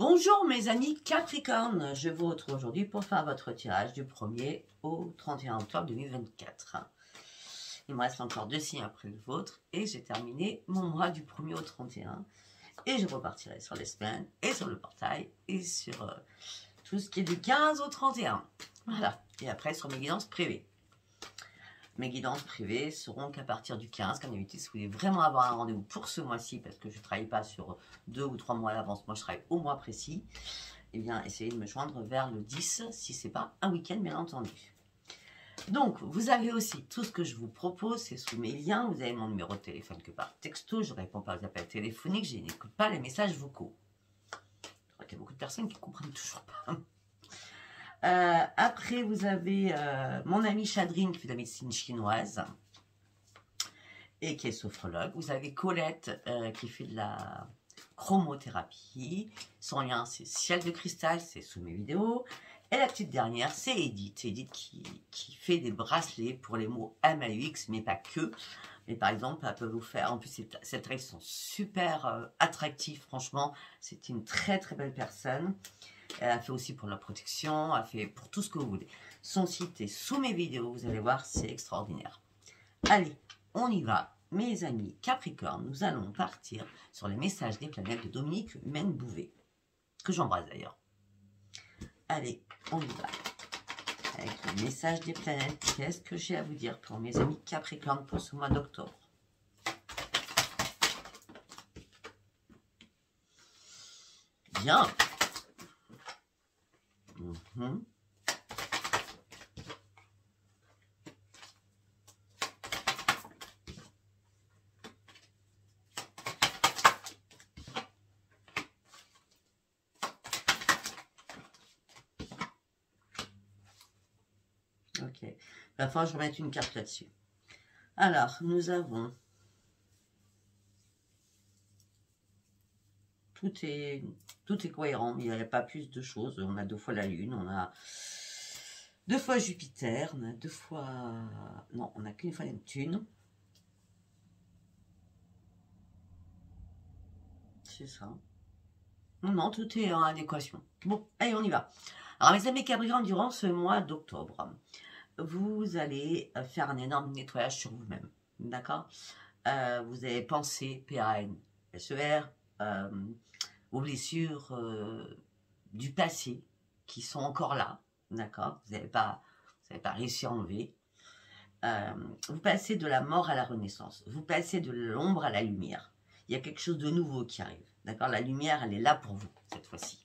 Bonjour mes amis Capricorne, je vous retrouve aujourd'hui pour faire votre tirage du 1er au 31 octobre 2024. Il me reste encore 2 signes après le vôtre et j'ai terminé mon mois du 1er au 31. Et je repartirai sur les semaines et sur le portail et sur tout ce qui est du 15 au 31. Voilà, et après sur mes guidances privées. Mes guidances privées seront qu'à partir du 15, comme d'habitude, si vous voulez vraiment avoir un rendez-vous pour ce mois-ci, parce que je ne travaille pas sur 2 ou 3 mois à l'avance, moi je travaille au mois précis, et bien essayez de me joindre vers le 10, si ce n'est pas un week-end bien entendu. Donc, vous avez aussi tout ce que je vous propose, c'est sous mes liens, vous avez mon numéro de téléphone que par texto, je ne réponds pas aux appels téléphoniques, je n'écoute pas les messages vocaux. Je crois qu'il y a beaucoup de personnes qui ne comprennent toujours pas. Après, vous avez mon amie Chadrine qui fait de la médecine chinoise et qui est sophrologue. Vous avez Colette qui fait de la chromothérapie. Son lien, c'est Ciel de Cristal, c'est sous mes vidéos. Et la petite dernière, c'est Edith. Edith qui fait des bracelets pour les mots MAUX, mais pas que. Mais par exemple, elle peut vous faire... En plus, ces traits sont super attractifs, franchement. C'est une très très belle personne. Elle a fait aussi pour la protection, elle a fait pour tout ce que vous voulez. Son site est sous mes vidéos, vous allez voir, c'est extraordinaire. Allez, on y va. Mes amis Capricorne, nous allons partir sur les messages des planètes de Dominique Humaine-Bouvet, que j'embrasse d'ailleurs. Allez, on y va. Avec le message des planètes, qu'est-ce que j'ai à vous dire pour mes amis Capricorne pour ce mois d'octobre? Bien. Ok. Il va falloir que je remette une carte là-dessus. Alors, nous avons... Tout est cohérent, il n'y a pas plus de choses. On a 2 fois la Lune, on a 2 fois Jupiter, on a 2 fois... Non, on n'a qu'une fois Neptune. C'est ça. Non, tout est en adéquation. Bon, allez, on y va. Alors, mes amis Capricorne, durant ce mois d'octobre, vous allez faire un énorme nettoyage sur vous-même. D'accord? Vous avez pensé, PAN-SER, vos blessures du passé qui sont encore là, d'accord? Vous n'avez pas réussi à enlever. Vous passez de la mort à la renaissance. Vous passez de l'ombre à la lumière. Il y a quelque chose de nouveau qui arrive, d'accord? La lumière, elle est là pour vous, cette fois-ci.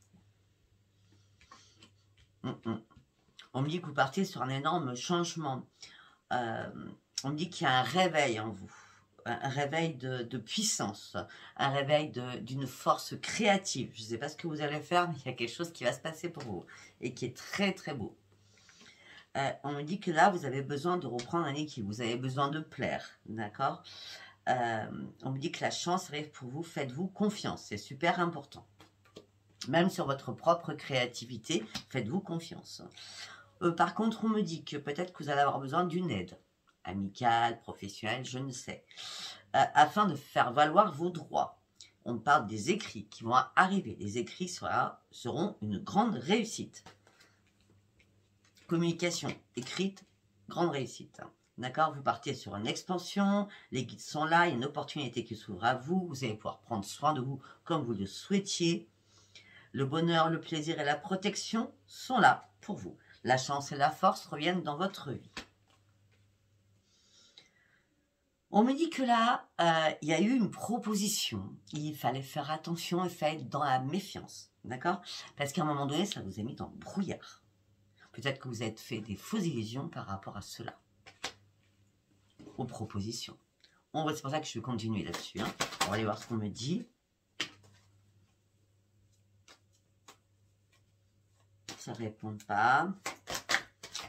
On me dit que vous partez sur un énorme changement. On me dit qu'il y a un réveil en vous. Un réveil de puissance, un réveil d'une force créative. Je ne sais pas ce que vous allez faire, mais il y a quelque chose qui va se passer pour vous et qui est très très beau. On me dit que là, vous avez besoin de reprendre un équilibre, vous avez besoin de plaire, d'accord? On me dit que la chance arrive pour vous, faites-vous confiance, c'est super important. Même sur votre propre créativité, faites-vous confiance. Par contre, on me dit que peut-être que vous allez avoir besoin d'une aide. Amicale, professionnelle, je ne sais, afin de faire valoir vos droits. On parle des écrits qui vont arriver. Les écrits seront une grande réussite. Communication écrite, grande réussite. D'accord? Vous partez sur une expansion, les guides sont là, il y a une opportunité qui s'ouvre à vous, vous allez pouvoir prendre soin de vous comme vous le souhaitiez. Le bonheur, le plaisir et la protection sont là pour vous. La chance et la force reviennent dans votre vie. On me dit que là, il y a eu une proposition. Il fallait faire attention et faire être dans la méfiance. D'accord? Parce qu'à un moment donné, ça vous a mis dans le brouillard. Peut-être que vous avez fait des fausses illusions par rapport à cela. Aux propositions. C'est pour ça que je vais continuer là-dessus. Hein. On va aller voir ce qu'on me dit. Ça ne répond pas.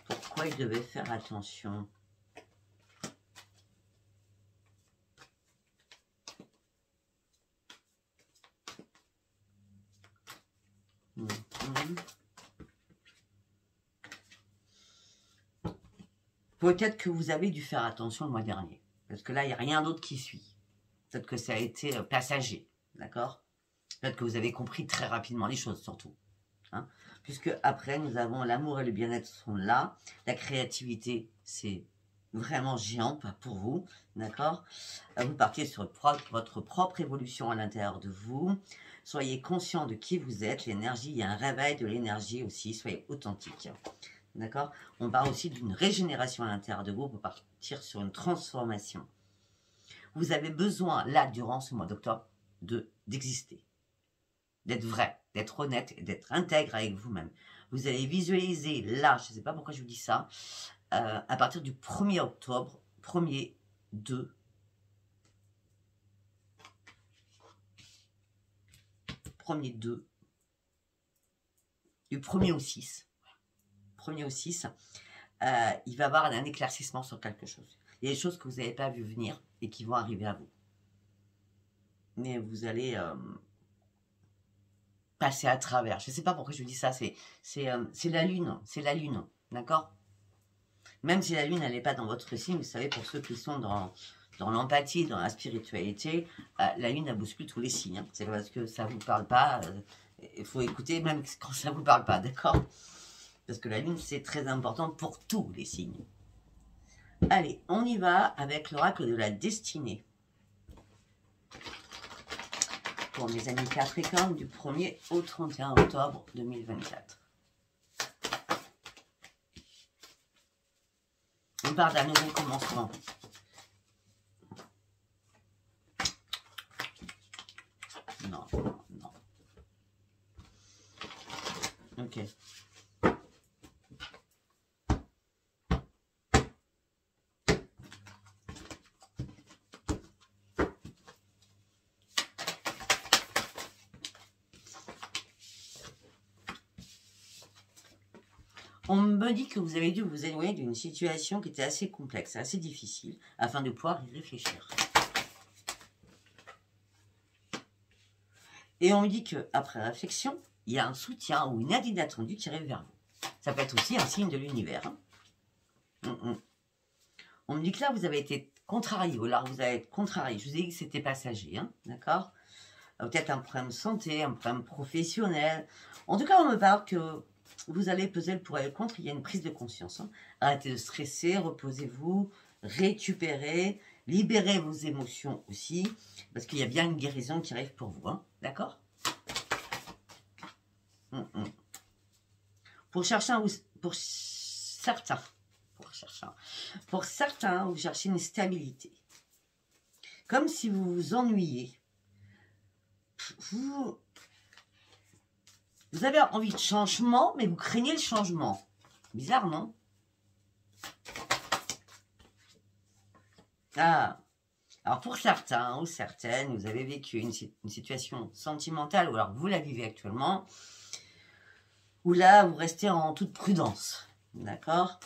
Pourquoi il devait faire attention ? Peut-être que vous avez dû faire attention le mois dernier. Parce que là, il n'y a rien d'autre qui suit. Peut-être que ça a été passager. D'accord? Peut-être que vous avez compris très rapidement les choses, surtout. Hein, puisque après, nous avons l'amour et le bien-être sont là. La créativité, c'est vraiment géant pour vous, d'accord? Vous partez sur votre propre évolution à l'intérieur de vous. Soyez conscient de qui vous êtes, l'énergie, il y a un réveil de l'énergie aussi, soyez authentique, d'accord? On parle aussi d'une régénération à l'intérieur de vous pour partir sur une transformation. Vous avez besoin, là, durant ce mois d'octobre, d'exister, d'être vrai, d'être honnête et d'être intègre avec vous-même. Vous allez visualiser, là, je ne sais pas pourquoi je vous dis ça, à partir du 1er octobre, 1er, 2, du 1er au 6, 1er au 6, il va y avoir un éclaircissement sur quelque chose. Il y a des choses que vous n'avez pas vu venir et qui vont arriver à vous. Mais vous allez passer à travers. Je ne sais pas pourquoi je vous dis ça, c'est la lune, d'accord? Même si la lune, elle n'est pas dans votre signe, vous savez, pour ceux qui sont dans l'empathie, dans la spiritualité, la lune, elle bouscule tous les signes. Hein. C'est parce que ça ne vous parle pas, il faut écouter même quand ça ne vous parle pas, d'accord? Parce que la lune, c'est très important pour tous les signes. Allez, on y va avec l'oracle de la destinée. Pour mes amis Capricorne, du 1er au 31 octobre 2024. On part d'un nouveau commencement. Non, non, non. Ok. On me dit que vous avez dû vous éloigner d'une situation qui était assez complexe, assez difficile, afin de pouvoir y réfléchir. Et on me dit qu'après réflexion, il y a un soutien ou une aide inattendue qui arrive vers vous. Ça peut être aussi un signe de l'univers. Hein. On me dit que là, vous avez été contrarié, ou alors vous allez être contrarié. Je vous ai dit que c'était passager, hein, d'accord? Peut-être un problème de santé, un problème professionnel. En tout cas, on me parle que vous allez peser le pour et le contre, il y a une prise de conscience. Hein. Arrêtez de stresser, reposez-vous, récupérez, libérez vos émotions aussi, parce qu'il y a bien une guérison qui arrive pour vous. Hein. D'accord? Pour certains, vous cherchez une stabilité. Comme si vous vous ennuyiez. Vous avez envie de changement, mais vous craignez le changement. Bizarre, non? Ah, alors pour certains ou certaines, vous avez vécu une situation sentimentale, ou alors vous la vivez actuellement, où là, vous restez en toute prudence. D'accord?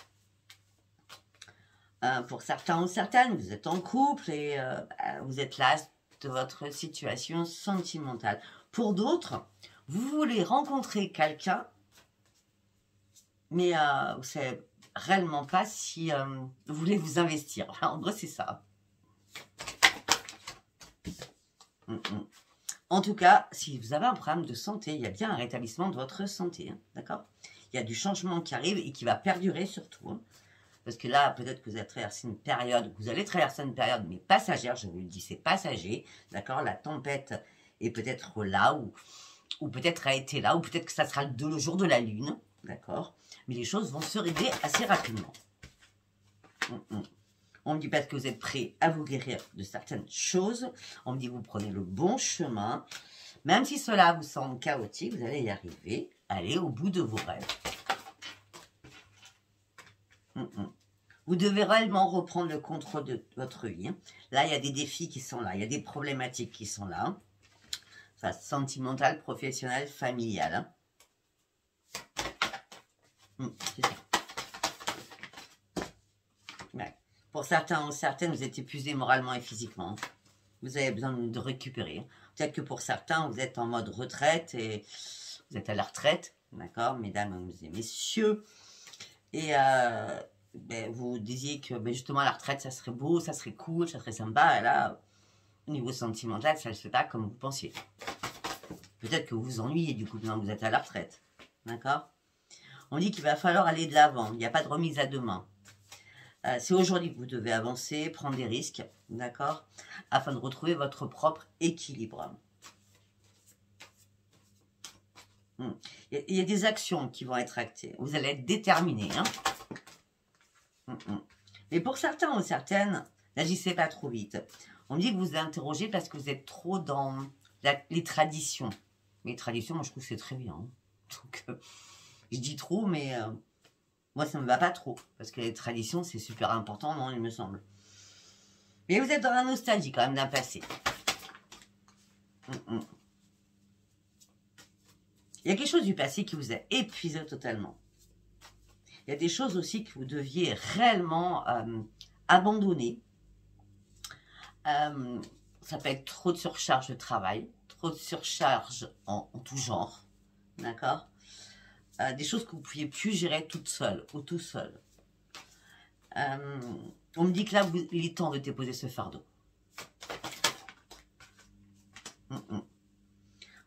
Pour certains ou certaines, vous êtes en couple et vous êtes là de votre situation sentimentale. Pour d'autres, vous voulez rencontrer quelqu'un, mais vous ne savez réellement pas si vous voulez vous investir. En gros, c'est ça. En tout cas, si vous avez un problème de santé, il y a bien un rétablissement de votre santé. Hein, d'accord? Il y a du changement qui arrive et qui va perdurer surtout. Hein, parce que là, peut-être que vous allez traverser une période, mais passagère, je vous le dis, c'est passager. D'accord? La tempête est peut-être là, ou peut-être a été là, ou peut-être que ça sera le jour de la lune. D'accord? Mais les choses vont se régler assez rapidement. On me dit parce que vous êtes prêt à vous guérir de certaines choses. On me dit que vous prenez le bon chemin. Même si cela vous semble chaotique, vous allez y arriver. Allez au bout de vos rêves. Vous devez réellement reprendre le contrôle de votre vie. Hein. Là, il y a des défis qui sont là. Il y a des problématiques qui sont là. Ça, sentimental, professionnel, familial. Hein. C'est ça. Ouais. Pour certains ou certaines, vous êtes épuisés moralement et physiquement. Vous avez besoin de récupérer. Peut-être que pour certains, vous êtes en mode retraite et vous êtes à la retraite. D'accord, mesdames et messieurs. Et vous disiez que justement, la retraite, ça serait beau, ça serait cool, ça serait sympa. Et là, au niveau sentimental, ça ne se fait pas comme vous pensiez. Peut-être que vous vous ennuyez du coup, maintenant que vous êtes à la retraite. D'accord? On dit qu'il va falloir aller de l'avant. Il n'y a pas de remise à demain. C'est aujourd'hui que vous devez avancer, prendre des risques, d'accord? Afin de retrouver votre propre équilibre. Il y a des actions qui vont être actées. Vous allez être déterminé. Hein? Mais pour certains ou certaines, n'agissez pas trop vite. On dit que vous vous interrogez parce que vous êtes trop dans les traditions. Les traditions, moi je trouve que c'est très bien. Hein. Donc, je dis trop, mais moi ça ne me va pas trop. Parce que les traditions, c'est super important, non, il me semble. Mais vous êtes dans la nostalgie quand même d'un passé. Il y a quelque chose du passé qui vous a épuisé totalement. Il y a des choses aussi que vous deviez réellement abandonner. Ça peut être trop de surcharge de travail, trop de surcharge en tout genre, d'accord? Des choses que vous ne pouviez plus gérer toute seule ou tout seul. On me dit que là, il est temps de déposer ce fardeau.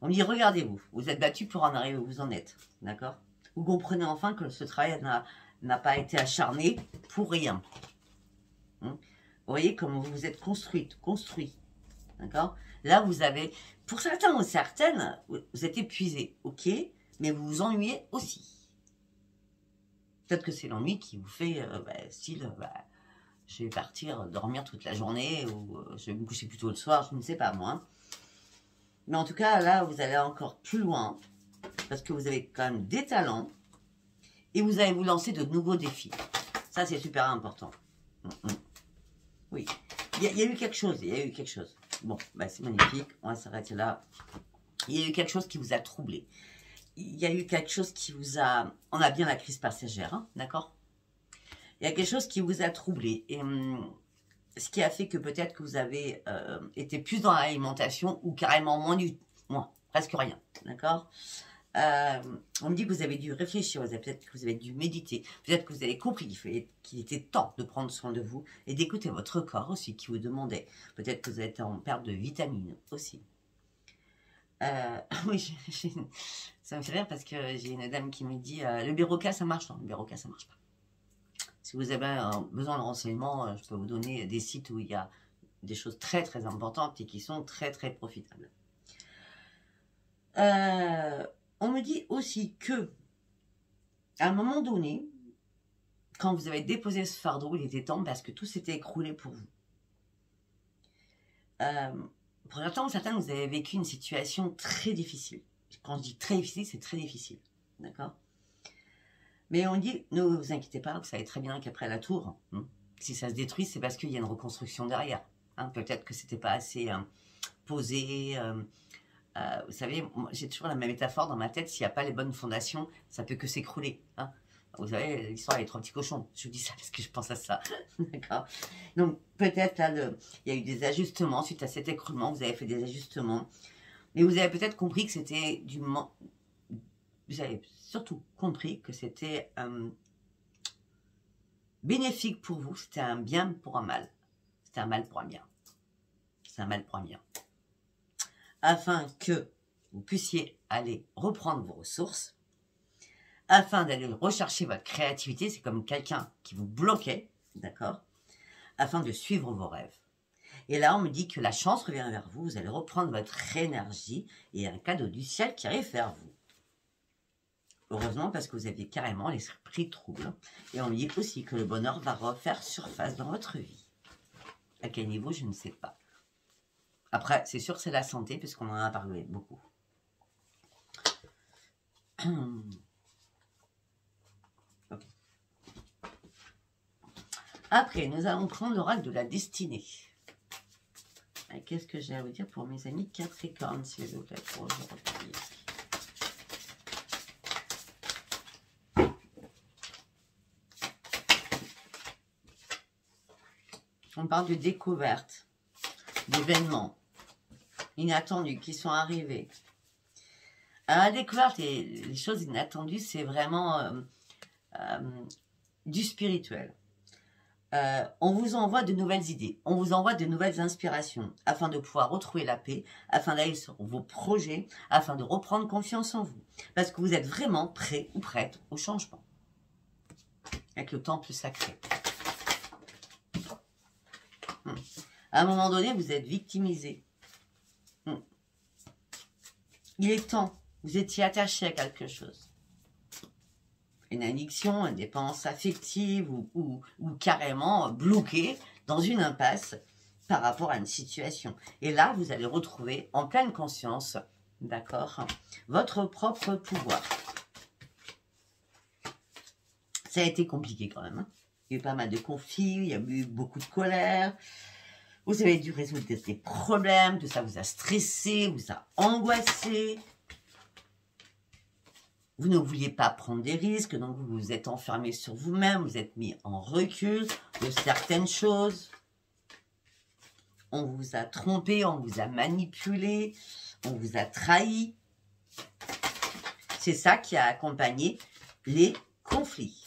On me dit, regardez-vous, vous êtes battu pour en arriver où vous en êtes, d'accord? Vous comprenez enfin que ce travail n'a pas été acharné pour rien. Vous voyez comment vous vous êtes construit, d'accord? Là, vous avez, pour certains ou certaines, vous êtes épuisé, ok, mais vous vous ennuyez aussi. Peut-être que c'est l'ennui qui vous fait, style, je vais partir dormir toute la journée, ou je vais me coucher plus tôt le soir, je ne sais pas moi. Mais en tout cas, là, vous allez encore plus loin, parce que vous avez quand même des talents, et vous allez vous lancer de nouveaux défis. Ça, c'est super important. Oui, il y a eu quelque chose, Bon, c'est magnifique, on va s'arrêter là. Il y a eu quelque chose qui vous a troublé. Il y a eu quelque chose qui vous a... On a bien la crise passagère, hein, d'accord? Il y a quelque chose qui vous a troublé. Et ce qui a fait que peut-être que vous avez été plus dans l'alimentation ou carrément moins, presque rien, d'accord? On me dit que vous avez dû réfléchir, peut-être que vous avez dû méditer, peut-être que vous avez compris qu'il était temps de prendre soin de vous et d'écouter votre corps aussi qui vous demandait. Peut-être que vous êtes en perte de vitamines aussi. Oui, ça me fait rire parce que j'ai une dame qui me dit le Béroca ça marche? Non, le Béroca ça marche pas. Si vous avez besoin de renseignements, je peux vous donner des sites où il y a des choses très très importantes et qui sont très très profitables. On me dit aussi que, à un moment donné, quand vous avez déposé ce fardeau, il était temps parce que tout s'était écroulé pour vous. Pour certains, vous avez vécu une situation très difficile. Quand je dis très difficile, c'est très difficile. D'accord? Mais on dit, ne vous inquiétez pas, vous savez très bien qu'après la tour, si ça se détruit, c'est parce qu'il y a une reconstruction derrière. Peut-être que c'était pas assez posé. Vous savez, j'ai toujours la même métaphore dans ma tête, s'il n'y a pas les bonnes fondations, ça peut que s'écrouler. Vous savez, l'histoire des 3 petits cochons. Je vous dis ça parce que je pense à ça. D'accord? Donc, peut-être là, il y a eu des ajustements suite à cet écroulement. Vous avez fait des ajustements. Mais vous avez peut-être compris que c'était vous avez surtout compris que c'était bénéfique pour vous. C'était un bien pour un mal. C'était un mal pour un bien. C'est un mal pour un bien. Afin que vous puissiez aller reprendre vos ressources, afin d'aller rechercher votre créativité, c'est comme quelqu'un qui vous bloquait, d'accord, afin de suivre vos rêves. Et là, on me dit que la chance revient vers vous, vous allez reprendre votre énergie et un cadeau du ciel qui arrive vers vous. Heureusement, parce que vous aviez carrément l'esprit trouble. Et on me dit aussi que le bonheur va refaire surface dans votre vie. À quel niveau, je ne sais pas. Après, c'est sûr, c'est la santé, puisqu'on en a parlé beaucoup. Okay. Après, nous allons prendre l'oracle de la destinée. Qu'est-ce que j'ai à vous dire pour mes amis Capricorne, s'il vous plaît, pour aujourd'hui? On parle de découverte, d'événements inattendus qui sont arrivés. La découverte et les choses inattendues, c'est vraiment du spirituel. on vous envoie de nouvelles idées, on vous envoie de nouvelles inspirations, afin de pouvoir retrouver la paix, afin d'aller sur vos projets, afin de reprendre confiance en vous. Parce que vous êtes vraiment prêt ou prête au changement. Avec le temple sacré. À un moment donné, vous êtes victimisé. Il est temps, vous étiez attaché à quelque chose. Une addiction, une dépendance affective ou carrément bloqué dans une impasse par rapport à une situation. Et là, vous allez retrouver en pleine conscience, d'accord, votre propre pouvoir. Ça a été compliqué quand même. Hein. Il y a eu pas mal de conflits, il y a eu beaucoup de colère. Vous avez dû résoudre des problèmes, tout ça vous a stressé, vous a angoissé. Vous ne vouliez pas prendre des risques, donc vous vous êtes enfermé sur vous-même, vous êtes mis en recul de certaines choses. On vous a trompé, on vous a manipulé, on vous a trahi. C'est ça qui a accompagné les conflits.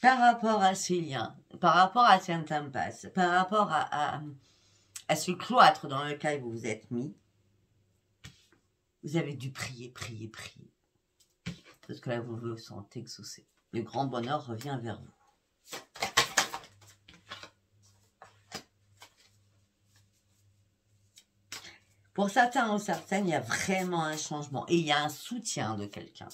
Par rapport à ces liens, par rapport à cette impasse, par rapport à ce cloître dans lequel vous vous êtes mis, vous avez dû prier, prier, prier. Parce que là, vos vœux sont exaucés. Le grand bonheur revient vers vous. Pour certains ou certaines, il y a vraiment un changement. Et il y a un soutien de quelqu'un.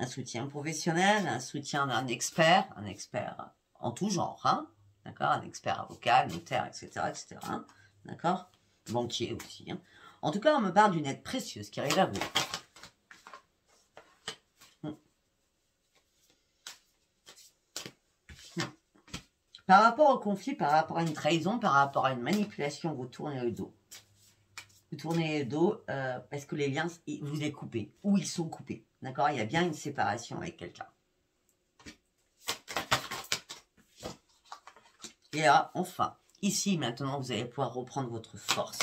Un soutien professionnel, un soutien d'un expert, un expert en tout genre, hein, d'accord, un expert avocat, notaire, etc., etc., hein, d'accord, banquier aussi. Hein. En tout cas, on me parle d'une aide précieuse qui arrive à vous. Par rapport au conflit, par rapport à une trahison, par rapport à une manipulation, vous tournez le dos. Vous tournez le dos parce que les liens, vous est coupés, ou ils sont coupés. D'accord? Il y a bien une séparation avec quelqu'un. Et là, enfin, ici, maintenant, vous allez pouvoir reprendre votre force.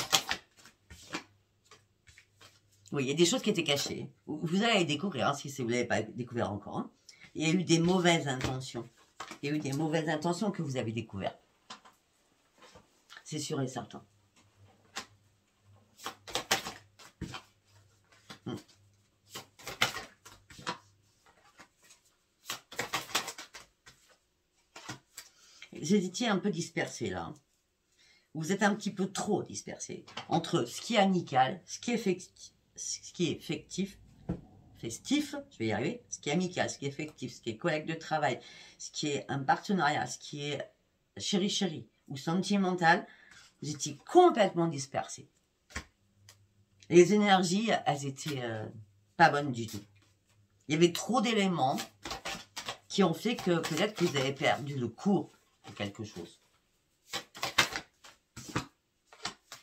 Oui, il y a des choses qui étaient cachées. Vous allez les découvrir, hein, si vous ne l'avez pas découvert encore. Hein. Il y a eu des mauvaises intentions. Il y a eu des mauvaises intentions que vous avez découvertes. C'est sûr et certain. Vous étiez un peu dispersé là. Vous êtes un petit peu trop dispersé entre ce qui est amical, ce qui est festif, je vais y arriver, ce qui est amical, ce qui est effectif, ce qui est collègue de travail, ce qui est un partenariat, ce qui est chéri-chéri ou sentimental, vous étiez complètement dispersé. Les énergies, elles étaient pas bonnes du tout. Il y avait trop d'éléments qui ont fait que peut-être que vous avez perdu le cours de quelque chose.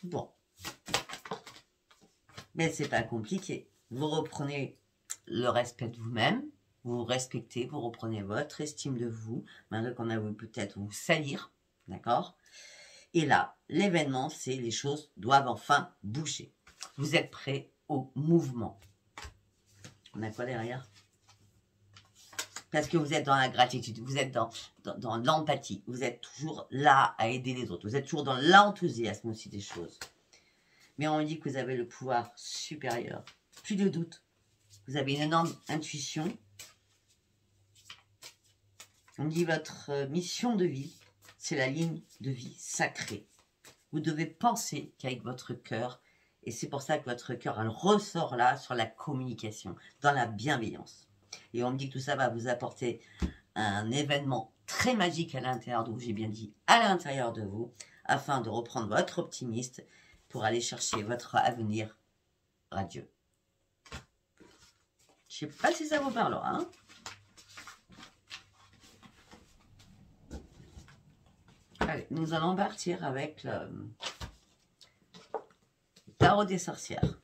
Bon. Mais c'est pas compliqué. Vous reprenez le respect de vous-même, vous vous respectez, vous reprenez votre estime de vous, malgré qu'on a voulu peut-être vous salir, d'accord? Et là, l'événement, c'est les choses doivent enfin bouger. Vous êtes prêt au mouvement. On a quoi derrière? Parce que vous êtes dans la gratitude, vous êtes dans l'empathie, vous êtes toujours là à aider les autres, vous êtes toujours dans l'enthousiasme aussi des choses. Mais on dit que vous avez le pouvoir supérieur, plus de doute, vous avez une énorme intuition. On dit votre mission de vie, c'est la ligne de vie sacrée. Vous devez penser qu'avec votre cœur, et c'est pour ça que votre cœur, elle ressort là sur la communication, dans la bienveillance. Et on me dit que tout ça va vous apporter un événement très magique à l'intérieur de vous, j'ai bien dit à l'intérieur de vous, afin de reprendre votre optimisme pour aller chercher votre avenir radieux. Je ne sais pas si ça vous parlera. Hein, allez, nous allons partir avec le tarot des sorcières.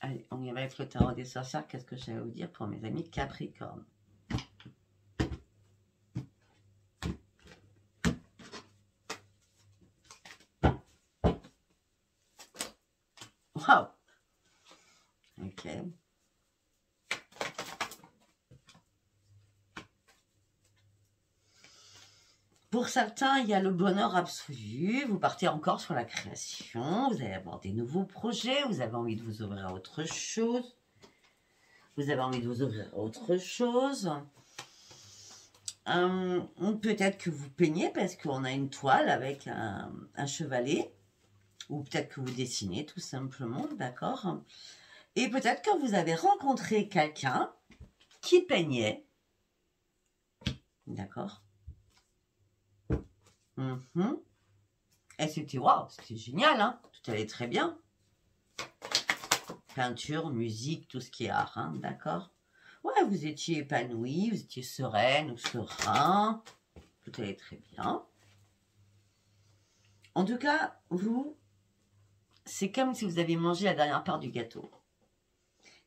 Allez, on y va avec le tarot des sorcières. Qu'est-ce que j'allais vous dire pour mes amis Capricorne? Waouh! Ok. Pour certains, il y a le bonheur absolu. Vous partez encore sur la création. Vous allez avoir des nouveaux projets. Vous avez envie de vous ouvrir à autre chose. Vous avez envie de vous ouvrir à autre chose. Peut-être que vous peignez parce qu'on a une toile avec un chevalet. Ou peut-être que vous dessinez tout simplement, d'accord? Et peut-être que vous avez rencontré quelqu'un qui peignait. D'accord? Et c'était waouh, c'était génial, hein? Tout allait très bien. Peinture, musique, tout ce qui est art, hein, d'accord? Ouais, vous étiez épanoui, vous étiez sereine ou serein. Tout allait très bien. En tout cas, vous, c'est comme si vous aviez mangé la dernière part du gâteau.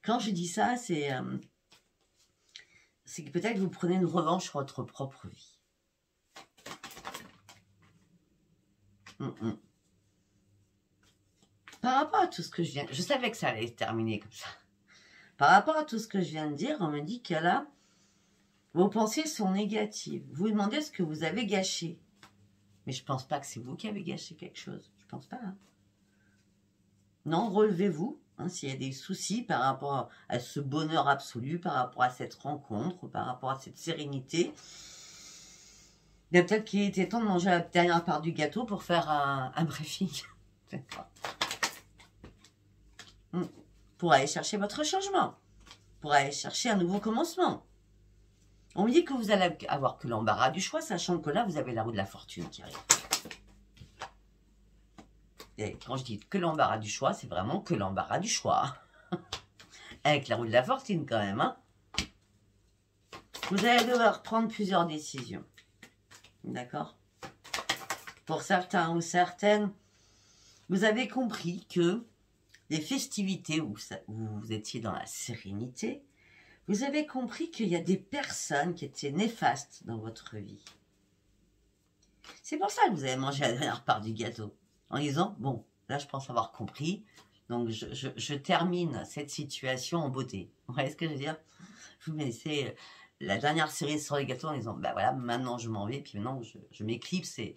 Quand je dis ça, c'est que peut-être vous prenez une revanche sur votre propre vie. Par rapport à tout ce que je viens... Je savais que ça allait se terminer comme ça. Par rapport à tout ce que je viens de dire, on me dit que là, vos pensées sont négatives. Vous vous demandez ce que vous avez gâché. Mais je pense pas que c'est vous qui avez gâché quelque chose. Je pense pas. Hein. Non, relevez-vous. Hein, s'il y a des soucis par rapport à ce bonheur absolu, par rapport à cette rencontre, par rapport à cette sérénité... Il y a peut-être qu'il était temps de manger la dernière part du gâteau pour faire un briefing. D'accord. Pour aller chercher votre changement. Pour aller chercher un nouveau commencement. On me dit que vous allez avoir que l'embarras du choix, sachant que là, vous avez la roue de la fortune qui arrive. Et quand je dis que l'embarras du choix, c'est vraiment que l'embarras du choix. Avec la roue de la fortune quand même. Hein. Vous allez devoir prendre plusieurs décisions. D'accord? Pour certains ou certaines, vous avez compris que les festivités où vous étiez dans la sérénité, vous avez compris qu'il y a des personnes qui étaient néfastes dans votre vie. C'est pour ça que vous avez mangé la dernière part du gâteau. En disant, bon, là je pense avoir compris, donc je termine cette situation en beauté. Vous voyez ce que je veux dire? Vous me laissez la dernière série sur les gâteaux en disant, ben voilà, maintenant je m'en vais, puis maintenant je m'éclipse et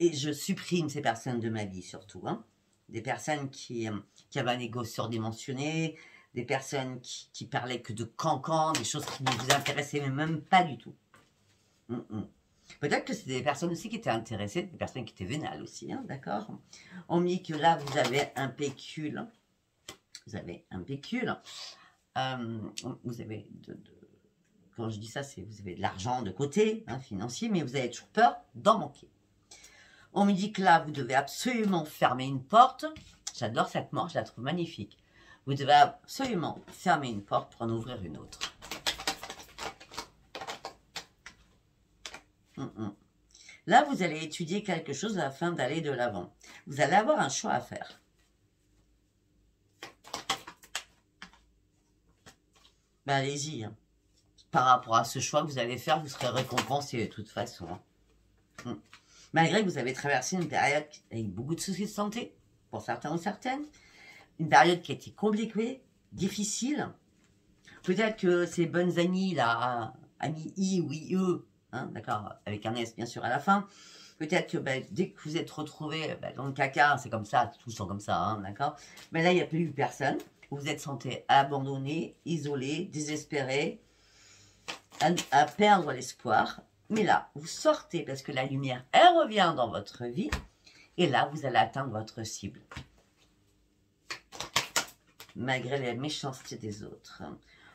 je supprime ces personnes de ma vie surtout. Hein. Des personnes qui avaient un ego surdimensionné, des personnes qui parlaient que de cancan, des choses qui ne vous intéressaient même pas du tout. Peut-être que c'est des personnes aussi qui étaient intéressées, des personnes qui étaient vénales aussi, hein, d'accord? On me dit que là, vous avez un pécule. Vous avez un pécule. Vous avez quand je dis ça, c'est vous avez de l'argent de côté, hein, financier, mais vous avez toujours peur d'en manquer. On me dit que là, vous devez absolument fermer une porte. J'adore cette mort, je la trouve magnifique. Vous devez absolument fermer une porte pour en ouvrir une autre. Là, vous allez étudier quelque chose afin d'aller de l'avant. Vous allez avoir un choix à faire. Ben, allez-y. Hein. Par rapport à ce choix que vous allez faire, vous serez récompensé de toute façon. Hein. Malgré que vous avez traversé une période avec beaucoup de soucis de santé, pour certains ou certaines, une période qui a été compliquée, difficile. Peut-être que ces bonnes amies, là, amies I ou IE, hein, d'accord, avec un S bien sûr à la fin, peut-être que dès que vous êtes retrouvés dans le caca, c'est comme ça, tout sont comme ça, hein, d'accord, mais là, il n'y a plus personne. Vous vous êtes senti abandonné, isolé, désespéré, à perdre l'espoir. Mais là, vous sortez parce que la lumière, elle revient dans votre vie. Et là, vous allez atteindre votre cible. Malgré les méchancetés des autres.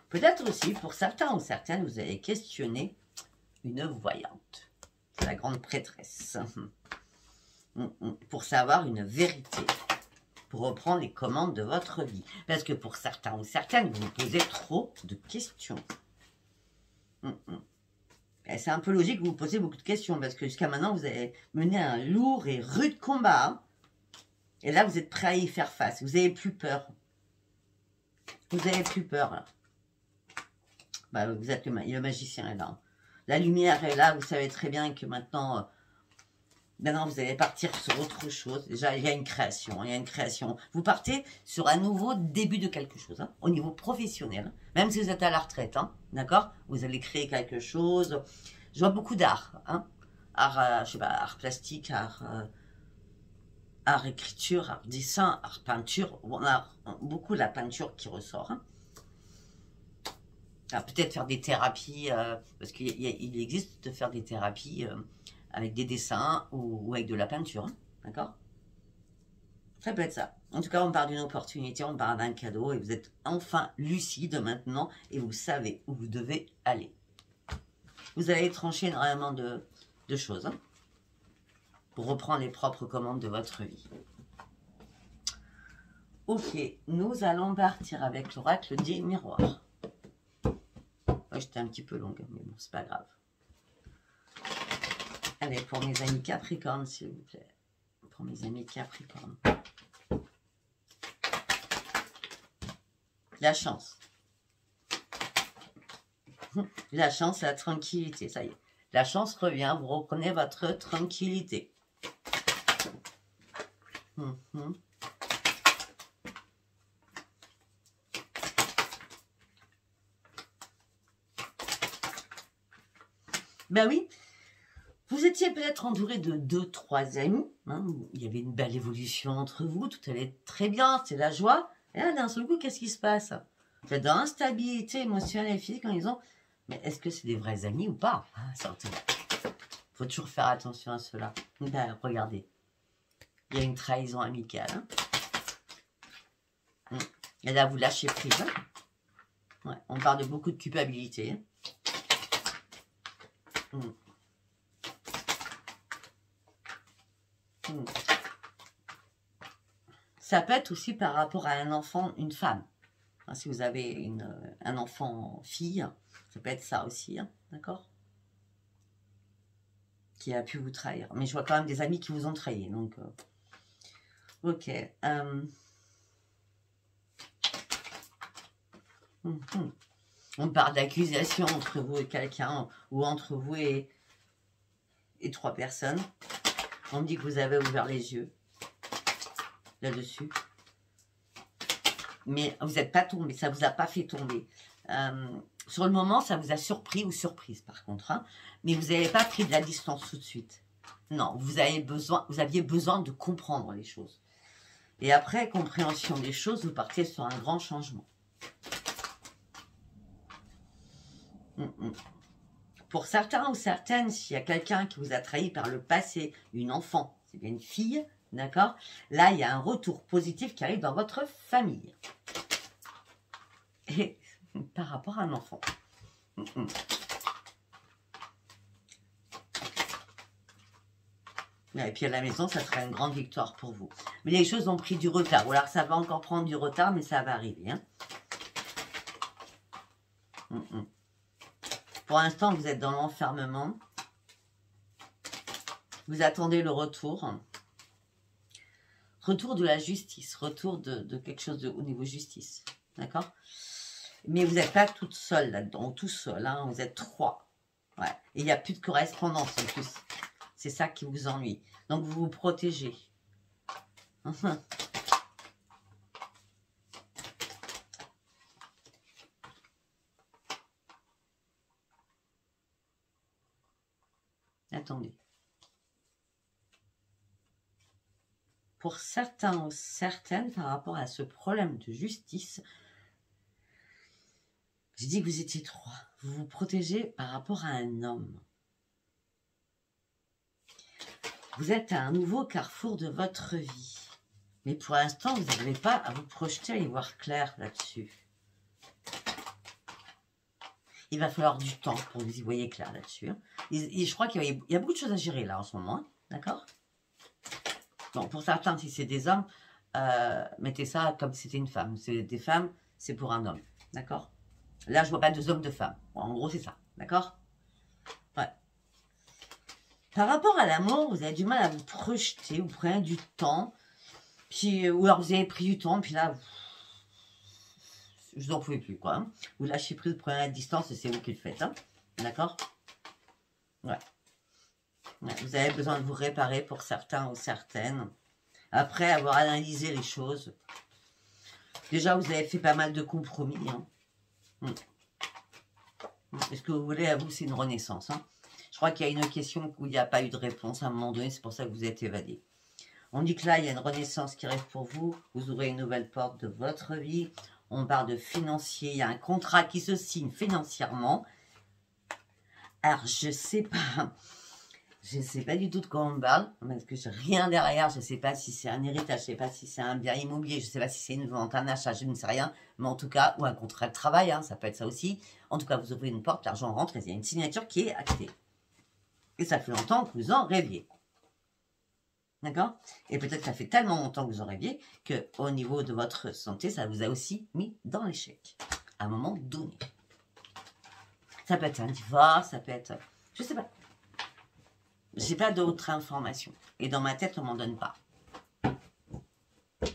Peut-être aussi, pour certains ou certaines, vous allez questionner une voyante. C'est la grande prêtresse. Pour savoir une vérité. Pour reprendre les commandes de votre vie. Parce que pour certains ou certaines, vous vous posez trop de questions. C'est un peu logique que vous vous posez beaucoup de questions, parce que jusqu'à maintenant, vous avez mené un lourd et rude combat. Et là, vous êtes prêt à y faire face. Vous n'avez plus peur. Vous n'avez plus peur, là. Vous êtes le magicien est là. La lumière est là. Vous savez très bien que maintenant, Maintenant, vous allez partir sur autre chose. Déjà, il y a une création. Il y a une création. Vous partez sur un nouveau début de quelque chose, hein, au niveau professionnel. Même si vous êtes à la retraite, hein, d'accord? Vous allez créer quelque chose. Je vois beaucoup d'art, hein. Art, je sais pas, art plastique, art écriture, art dessin, art peinture. On a beaucoup la peinture qui ressort, hein. Peut-être faire des thérapies, parce qu'il existe de faire des thérapies avec des dessins ou avec de la peinture, hein, d'accord? Ça peut être ça. En tout cas, on parle d'une opportunité, on parle d'un cadeau et vous êtes enfin lucide maintenant et vous savez où vous devez aller. Vous allez trancher énormément de choses, hein, pour reprendre les propres commandes de votre vie. Ok, nous allons partir avec l'oracle des miroirs. J'étais un petit peu longue, mais bon, c'est pas grave. Allez, pour mes amis Capricorne, s'il vous plaît. Pour mes amis Capricorne. La chance. La chance, la tranquillité, ça y est. La chance revient, vous reprenez votre tranquillité. Ben oui, vous étiez peut-être entouré de 2-3 amis, hein, il y avait une belle évolution entre vous, tout allait très bien, c'est la joie, et là d'un seul coup, qu'est-ce qui se passe? Vous êtes dans l'instabilité émotionnelle et physique en disant, mais est-ce que c'est des vrais amis ou pas? Il faut toujours faire attention à cela. Ben, regardez, il y a une trahison amicale, hein. Et là, vous lâchez prise, hein. Ouais, on parle de beaucoup de culpabilité, hein. Ça peut être aussi par rapport à un enfant, une femme. Enfin, si vous avez un enfant fille, ça peut être ça aussi, hein, d'accord? Qui a pu vous trahir. Mais je vois quand même des amis qui vous ont trahi, donc... ok. On parle d'accusation entre vous et quelqu'un, ou entre vous et 3 personnes. On me dit que vous avez ouvert les yeux là-dessus. Mais vous n'êtes pas tombé, ça ne vous a pas fait tomber. Sur le moment, ça vous a surpris ou surprise par contre. Hein, mais vous n'avez pas pris de la distance tout de suite. Non, vous aviez besoin de comprendre les choses. Et après compréhension des choses, vous partez sur un grand changement. Pour certains ou certaines, s'il y a quelqu'un qui vous a trahi par le passé, une enfant, c'est bien une fille, d'accord? Là, il y a un retour positif qui arrive dans votre famille. Et par rapport à un enfant. Et puis à la maison, ça sera une grande victoire pour vous. Mais les choses ont pris du retard. Ou alors ça va encore prendre du retard, mais ça va arriver. Hein. Pour l'instant, vous êtes dans l'enfermement. Vous attendez le retour. Retour de la justice. Retour de quelque chose au niveau justice. D'accord? Mais vous n'êtes pas toute seule là-dedans. Tout seul. Hein, vous êtes 3. Ouais. Et il n'y a plus de correspondance en plus. C'est ça qui vous ennuie. Donc, vous vous protégez. Attendez. Pour certains ou certaines, par rapport à ce problème de justice, j'ai dit que vous étiez 3. Vous vous protégez par rapport à un homme. Vous êtes à un nouveau carrefour de votre vie. Mais pour l'instant, vous n'arrivez pas à vous projeter, à y voir clair là-dessus. Il va falloir du temps pour que vous y voyez clair là-dessus. Et je crois qu'il y a beaucoup de choses à gérer là en ce moment. Hein, d'accord? Bon, pour certains, si c'est des hommes, mettez ça comme si c'était une femme. C'est des femmes, c'est pour un homme. D'accord? Là, je vois pas 2 hommes, 2 femmes. Bon, en gros, c'est ça. D'accord? Ouais. Par rapport à l'amour, vous avez du mal à vous projeter, vous prenez du temps, puis, ou alors vous avez pris du temps, puis là, vous n'en pouvez plus, quoi. Hein. Vous lâchez prise, vous prenez la distance, et c'est vous qui le faites, hein. D'accord? Ouais. Ouais, vous avez besoin de vous réparer pour certains ou certaines. Après avoir analysé les choses. Déjà, vous avez fait pas mal de compromis. Hein. Est-ce que vous voulez, à vous, c'est une renaissance. Hein. Je crois qu'il y a une question où il n'y a pas eu de réponse à un moment donné. C'est pour ça que vous êtes évadé. On dit que là, il y a une renaissance qui rêve pour vous. Vous ouvrez une nouvelle porte de votre vie. On parle de financier. Il y a un contrat qui se signe financièrement. Alors, je sais pas. Je ne sais pas du tout de quoi on parle, parce que j'ai rien derrière. Je ne sais pas si c'est un héritage, je ne sais pas si c'est un bien immobilier, je ne sais pas si c'est une vente, un achat, je ne sais rien. Mais en tout cas, ou un contrat de travail, hein, ça peut être ça aussi. En tout cas, vous ouvrez une porte, l'argent rentre et il y a une signature qui est actée. Et ça fait longtemps que vous en rêviez. D'accord? Et peut-être que ça fait tellement longtemps que vous en rêviez qu'au niveau de votre santé, ça vous a aussi mis dans l'échec. À un moment donné. Ça peut être un divorce, ça peut être... Je ne sais pas. J'ai pas d'autres informations. Et dans ma tête, on m'en donne pas.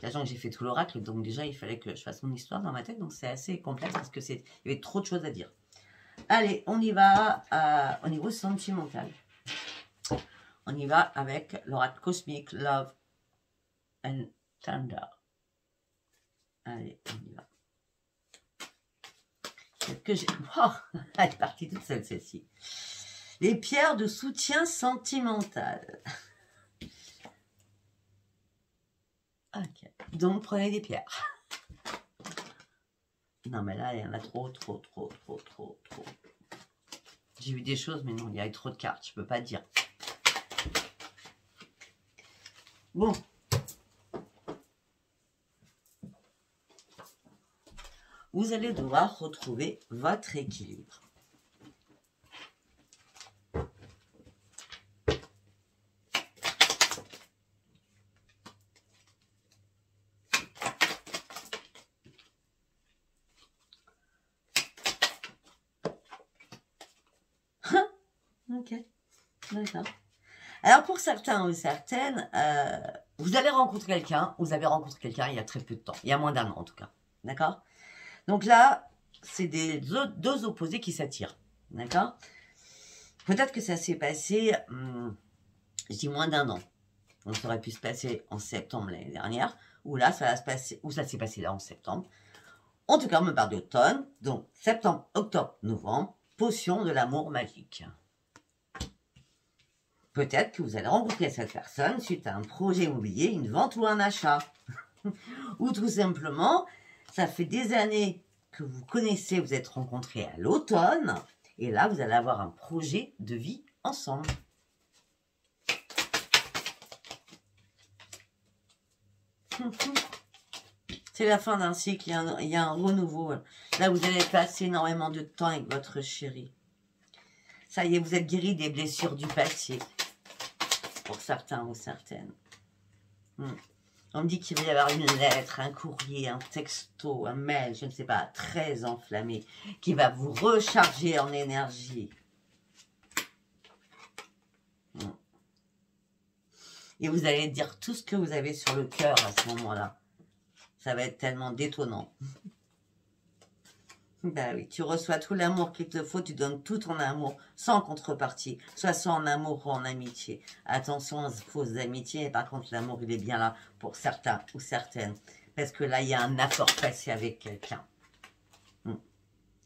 Sachant que j'ai fait tout l'oracle, donc déjà, il fallait que je fasse mon histoire dans ma tête. Donc c'est assez complexe parce que il y avait trop de choses à dire. Allez, on y va au niveau sentimental. On y va avec l'oracle cosmique, Love and Thunder. Allez, on y va. Que j'ai... Oh, elle est partie toute seule, celle-ci. Les pierres de soutien sentimental. Ok. Donc, prenez des pierres. Non, mais là, il y en a trop. J'ai vu des choses, mais non, il y a trop de cartes. Je peux pas dire. Bon. Vous allez devoir retrouver votre équilibre. Ok, d'accord. Alors pour certains ou certaines, vous allez rencontrer quelqu'un, vous avez rencontré quelqu'un il y a très peu de temps, il y a moins d'un an en tout cas, d'accord? Donc là, c'est deux opposés qui s'attirent, d'accord? Peut-être que ça s'est passé, je dis moins d'un an, donc ça aurait pu se passer en septembre l'année dernière, ou là ça va se passer, ou ça s'est passé là en septembre. En tout cas, on me parle d'automne, donc septembre, octobre, novembre, potion de l'amour magique. Peut-être que vous allez rencontrer cette personne suite à un projet immobilier, une vente ou un achat. Ou tout simplement, ça fait des années que vous connaissez, vous êtes rencontrés à l'automne, et là, vous allez avoir un projet de vie ensemble. C'est la fin d'un cycle, il y a un renouveau. Là, vous allez passer énormément de temps avec votre chéri. Ça y est, vous êtes guéri des blessures du passé. Pour certains ou certaines. On me dit qu'il va y avoir une lettre, un courrier, un texto, un mail, je ne sais pas, très enflammé, qui va vous recharger en énergie. Et vous allez dire tout ce que vous avez sur le cœur à ce moment-là. Ça va être tellement détonnant. Ben oui, tu reçois tout l'amour qu'il te faut, tu donnes tout ton amour sans contrepartie, soit en amour ou en amitié. Attention aux fausses amitiés, par contre l'amour il est bien là pour certains ou certaines, parce que là il y a un accord passé avec quelqu'un.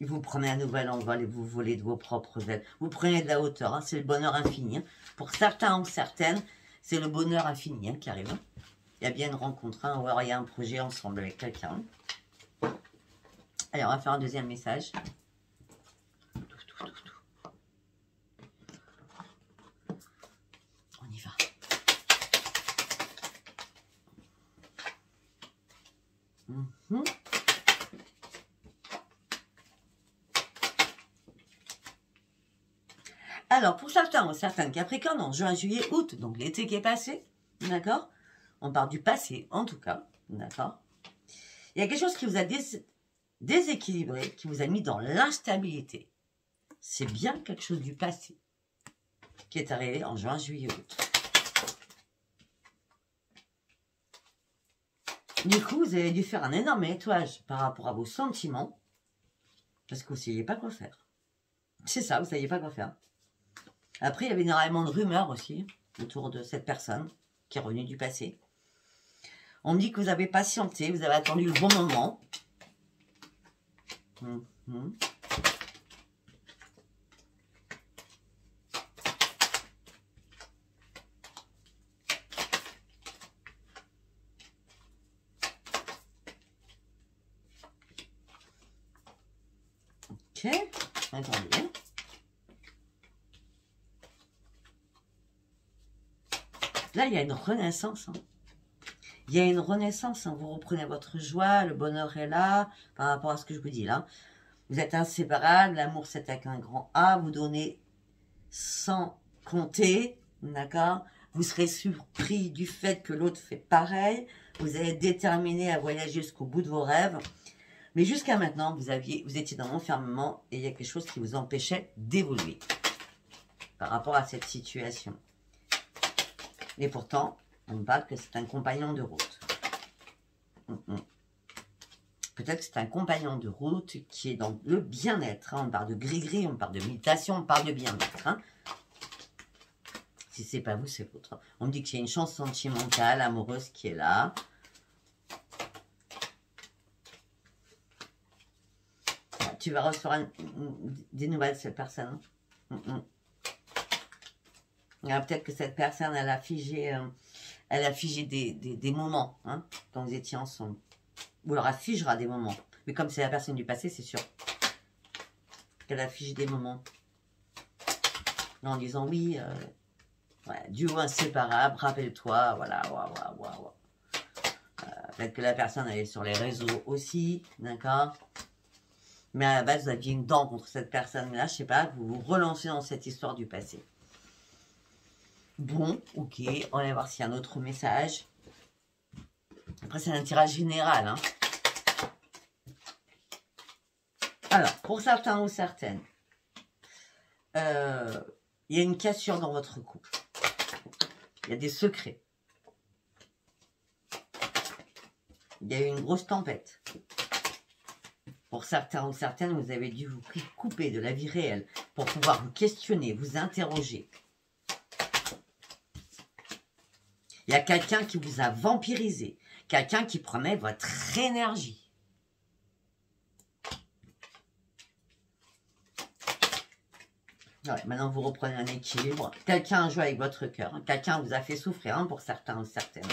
Vous prenez un nouvel envol et vous volez de vos propres ailes. Vous prenez de la hauteur, hein, c'est le bonheur infini. Hein. Pour certains ou certaines, c'est le bonheur infini hein, qui arrive. Hein. Il y a bien une rencontre, hein, ou alors il y a un projet ensemble avec quelqu'un. Allez, on va faire un deuxième message. On y va. Alors, pour certains ou certaines Capricornes, en juin, juillet, août, donc l'été qui est passé, d'accord? On parle du passé, en tout cas, d'accord? Il y a quelque chose qui vous a déséquilibré, qui vous a mis dans l'instabilité. C'est bien quelque chose du passé qui est arrivé en juin, juillet, août. Du coup, vous avez dû faire un énorme nettoyage par rapport à vos sentiments parce que vous ne saviez pas quoi faire. C'est ça, vous ne saviez pas quoi faire. Après, il y avait énormément de rumeurs aussi autour de cette personne qui est revenue du passé. On me dit que vous avez patienté, vous avez attendu le bon moment. Ok, attendez. Là, il y a une renaissance. Hein. Il y a une renaissance. Hein. Vous reprenez votre joie, le bonheur est là, par rapport à ce que je vous dis là. Vous êtes inséparables, l'amour c'est avec un grand A, vous donnez sans compter, d'accord? Vous serez surpris du fait que l'autre fait pareil, vous êtes déterminé à voyager jusqu'au bout de vos rêves. Mais jusqu'à maintenant, vous étiez dans l'enfermement et il y a quelque chose qui vous empêchait d'évoluer par rapport à cette situation. Et pourtant, on me parle que c'est un compagnon de route. Peut-être que c'est un compagnon de route qui est dans le bien-être. Hein. On parle de gris-gris, on parle de méditation, on parle de bien-être. Hein. Si c'est pas vous, c'est l'autre. On me dit qu'il y a une chance sentimentale, amoureuse qui est là. Tu vas recevoir des nouvelles de cette personne. Peut-être que cette personne, elle a figé des moments hein, quand vous étiez ensemble. Ou elle affigera des moments. Mais comme c'est la personne du passé, c'est sûr qu'elle affiche des moments. En disant oui, ouais, duo inséparable, rappelle-toi, voilà, peut-être que la personne elle est sur les réseaux aussi, d'accord. Mais à la base, vous aviez une dent contre cette personne-là, je sais pas, vous vous relancez dans cette histoire du passé. Bon, ok, on va voir s'il y a un autre message. Après, c'est un tirage général. Hein. Alors, pour certains ou certaines, il y a une cassure dans votre couple. Il y a des secrets. Il y a eu une grosse tempête. Pour certains ou certaines, vous avez dû vous couper de la vie réelle pour pouvoir vous questionner, vous interroger. Il y a quelqu'un qui vous a vampirisé. Quelqu'un qui prenait votre énergie. Ouais, maintenant, vous reprenez un équilibre. Quelqu'un a joué avec votre cœur. Hein. Quelqu'un vous a fait souffrir hein, pour certains ou certaines.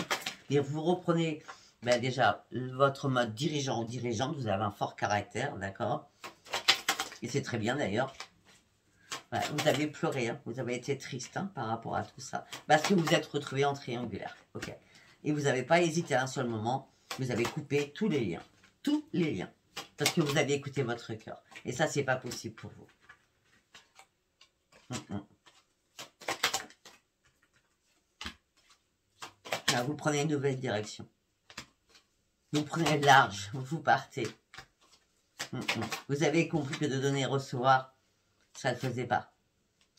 Et vous reprenez ben, déjà votre mode dirigeant ou dirigeante. Vous avez un fort caractère, d'accord? Et c'est très bien d'ailleurs. Ouais, vous avez pleuré, hein. Vous avez été triste hein, par rapport à tout ça. Parce que vous vous êtes retrouvé en triangulaire. Ok. Et vous n'avez pas hésité à un seul moment. Vous avez coupé tous les liens. Tous les liens. Parce que vous avez écouté votre cœur. Et ça, c'est pas possible pour vous. Là, vous prenez une nouvelle direction. Vous prenez large. Vous partez. Vous avez compris que de donner et recevoir, ça ne le faisait pas.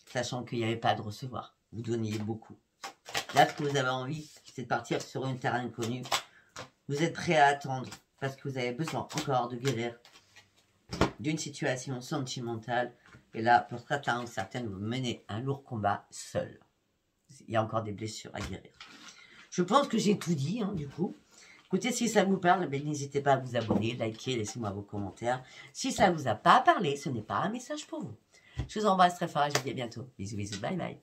Sachant qu'il n'y avait pas de recevoir. Vous donniez beaucoup. Là, ce que vous avez envie, c'est de partir sur une terre inconnue. Vous êtes prêt à attendre parce que vous avez besoin encore de guérir d'une situation sentimentale. Et là, pour certains ou certaines, vous menez un lourd combat seul. Il y a encore des blessures à guérir. Je pense que j'ai tout dit, hein, du coup. Écoutez, si ça vous parle, n'hésitez pas à vous abonner, liker, laissez-moi vos commentaires. Si ça ne vous a pas parlé, ce n'est pas un message pour vous. Je vous embrasse très fort et je vous dis à bientôt. Bisous, bisous, bye bye.